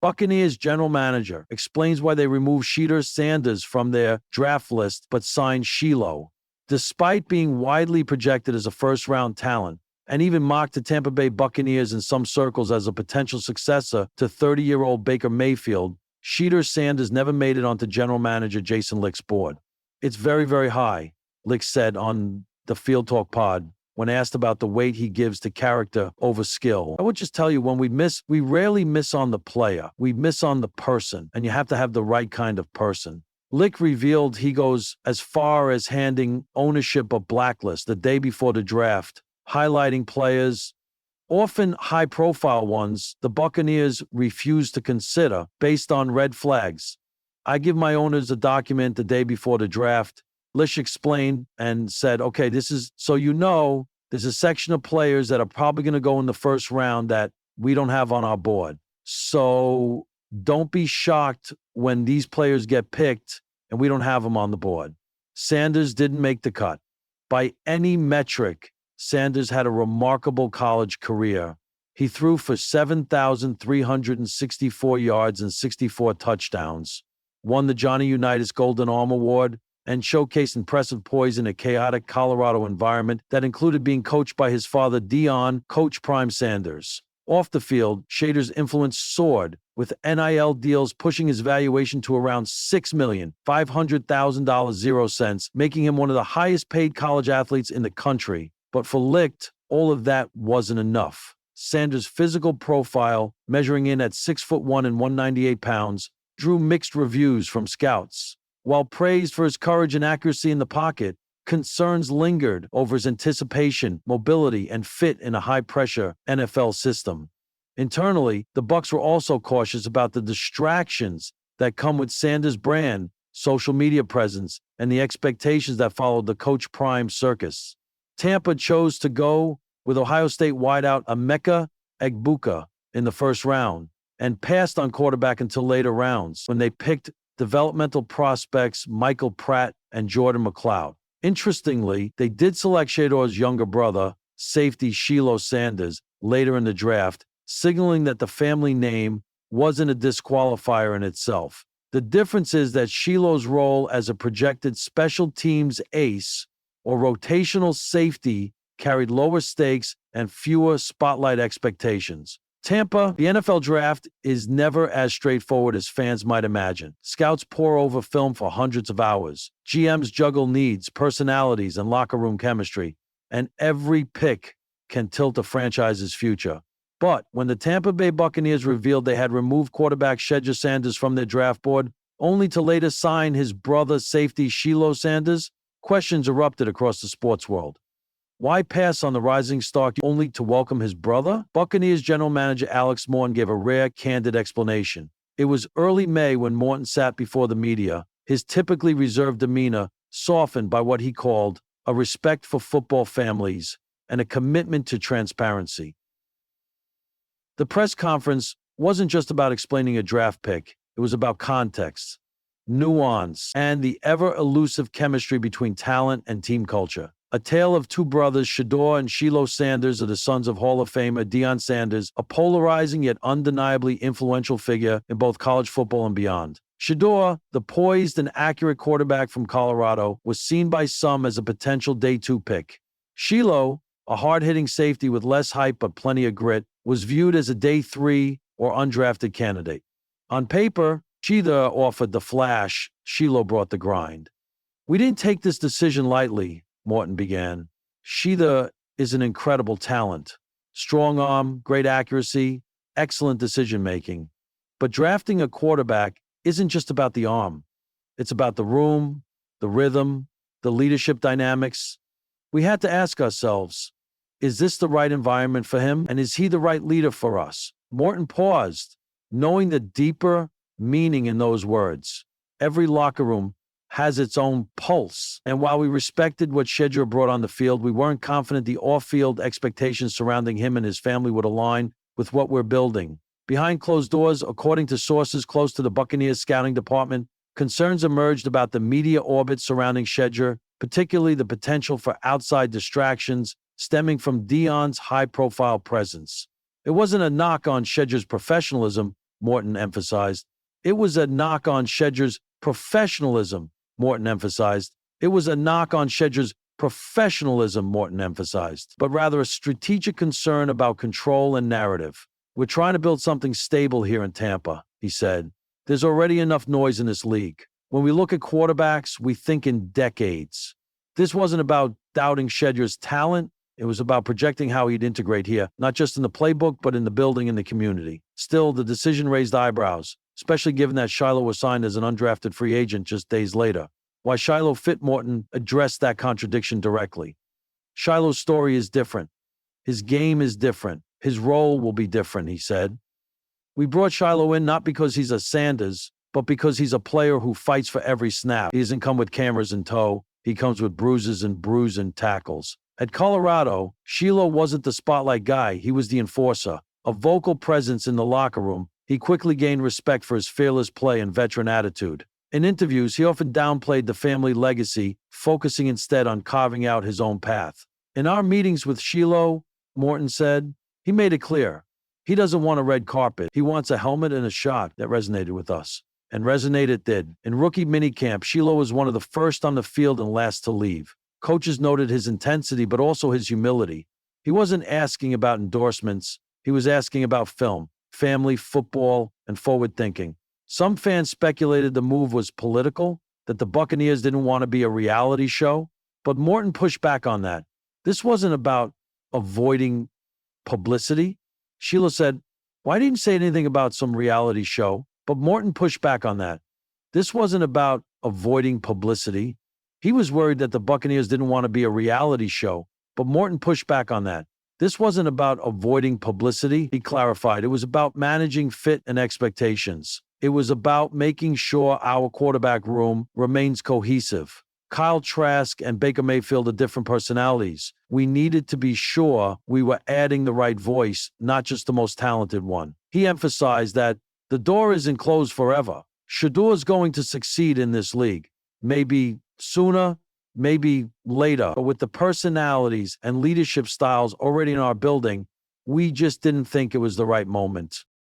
Buccaneers general manager explains why they removed Shedeur Sanders from their draft list but signed Shilo. Despite being widely projected as a first-round talent, and even mocked the Tampa Bay Buccaneers in some circles as a potential successor to 30-year-old Baker Mayfield, Shedeur Sanders never made it onto general manager Jason Licht's board. It's very, very high, Licht said on the Field Talk pod when asked about the weight he gives to character over skill. I would just tell you, when we rarely miss on the player. We miss on the person, and you have to have the right kind of person. Licht revealed he goes as far as handing ownership a blacklist the day before the draft, highlighting players, often high-profile ones, the Buccaneers refuse to consider based on red flags. I give my owners a document the day before the draft. Licht explained and said, okay, this is, so you know, there's a section of players that are probably going to go in the first round that we don't have on our board. So don't be shocked when these players get picked and we don't have them on the board. Sanders didn't make the cut. By any metric, Sanders had a remarkable college career. He threw for 7,364 yards and 64 touchdowns, won the Johnny Unitas Golden Arm Award, and showcased impressive poise in a chaotic Colorado environment that included being coached by his father, Deion "Coach Prime" Sanders. Off the field, Shedeur's influence soared, with NIL deals pushing his valuation to around $6,500,000, making him one of the highest-paid college athletes in the country. But for Licht, all of that wasn't enough. Sanders' physical profile, measuring in at 6'1" and 198 pounds, drew mixed reviews from scouts. While praised for his courage and accuracy in the pocket, concerns lingered over his anticipation, mobility, and fit in a high-pressure NFL system. Internally, the Bucs were also cautious about the distractions that come with Sanders' brand, social media presence, and the expectations that followed the Coach Prime circus. Tampa chose to go with Ohio State wideout Emeka Egbuka in the first round and passed on quarterback until later rounds when they picked developmental prospects Michael Pratt and Jordan McLeod. Interestingly, they did select Shedeur's younger brother, safety Shilo Sanders, later in the draft, signaling that the family name wasn't a disqualifier in itself. The difference is that Shilo's role as a projected special teams ace or rotational safety carried lower stakes and fewer spotlight expectations. Tampa, the NFL draft is never as straightforward as fans might imagine. Scouts pore over film for hundreds of hours. GMs juggle needs, personalities, and locker room chemistry, and every pick can tilt a franchise's future. But when the Tampa Bay Buccaneers revealed they had removed quarterback Shedeur Sanders from their draft board, only to later sign his brother safety Shilo Sanders, questions erupted across the sports world. Why pass on the rising star only to welcome his brother? Buccaneers general manager Alex Morton gave a rare, candid explanation. It was early May when Morton sat before the media, his typically reserved demeanor softened by what he called a respect for football families and a commitment to transparency. The press conference wasn't just about explaining a draft pick. It was about context, nuance, and the ever-elusive chemistry between talent and team culture. A tale of two brothers, Shedeur and Shilo Sanders, are the sons of Hall of Famer Deion Sanders, a polarizing yet undeniably influential figure in both college football and beyond. Shedeur, the poised and accurate quarterback from Colorado, was seen by some as a potential day 2 pick. Shilo, a hard-hitting safety with less hype but plenty of grit, was viewed as a day 3 or undrafted candidate. On paper, Shedeur offered the flash, Shilo brought the grind. We didn't take this decision lightly, Morton began. Shedeur is an incredible talent. Strong arm, great accuracy, excellent decision-making. But drafting a quarterback isn't just about the arm. It's about the room, the rhythm, the leadership dynamics. We had to ask ourselves, is this the right environment for him? And is he the right leader for us? Morton paused, knowing the deeper meaning in those words. Every locker room has its own pulse. And while we respected what Shedeur brought on the field, we weren't confident the off-field expectations surrounding him and his family would align with what we're building. Behind closed doors, according to sources close to the Buccaneers scouting department, concerns emerged about the media orbit surrounding Shedeur, particularly the potential for outside distractions stemming from Deion's high-profile presence. It wasn't a knock on Shedeur's professionalism, Morton emphasized. It was a knock on Shedeur's professionalism, Morton emphasized. It was a knock on Shedeur's professionalism, Morton emphasized, but rather a strategic concern about control and narrative. We're trying to build something stable here in Tampa, he said. There's already enough noise in this league. When we look at quarterbacks, we think in decades. This wasn't about doubting Shedeur's talent. It was about projecting how he'd integrate here, not just in the playbook, but in the building and the community. Still, the decision raised eyebrows, especially given that Shilo was signed as an undrafted free agent just days later. Why Shilo fit Morton addressed that contradiction directly. Shilo's story is different. His game is different. His role will be different, he said. We brought Shilo in not because he's a Sanders, but because he's a player who fights for every snap. He doesn't come with cameras in tow. He comes with bruises and bruising tackles. At Colorado, Shilo wasn't the spotlight guy. He was the enforcer, a vocal presence in the locker room. He quickly gained respect for his fearless play and veteran attitude. In interviews, he often downplayed the family legacy, focusing instead on carving out his own path. In our meetings with Shilo, Morton said, he made it clear. He doesn't want a red carpet. He wants a helmet and a shot. That resonated with us. And resonate it did. In rookie minicamp, Shilo was one of the first on the field and last to leave. Coaches noted his intensity, but also his humility. He wasn't asking about endorsements. He was asking about film, family, football, and forward thinking. Some fans speculated the move was political, that the Buccaneers didn't want to be a reality show, but Morton pushed back on that. This wasn't about avoiding publicity. Shilo said, why didn't you say anything about some reality show? But Morton pushed back on that. This wasn't about avoiding publicity. He was worried that the Buccaneers didn't want to be a reality show, but Morton pushed back on that. This wasn't about avoiding publicity, he clarified. It was about managing fit and expectations. It was about making sure our quarterback room remains cohesive. Kyle Trask and Baker Mayfield are different personalities. We needed to be sure we were adding the right voice, not just the most talented one. He emphasized that the door isn't closed forever. Shedeur is going to succeed in this league. Maybe sooner, maybe later. But with the personalities and leadership styles already in our building, we just didn't think it was the right moment.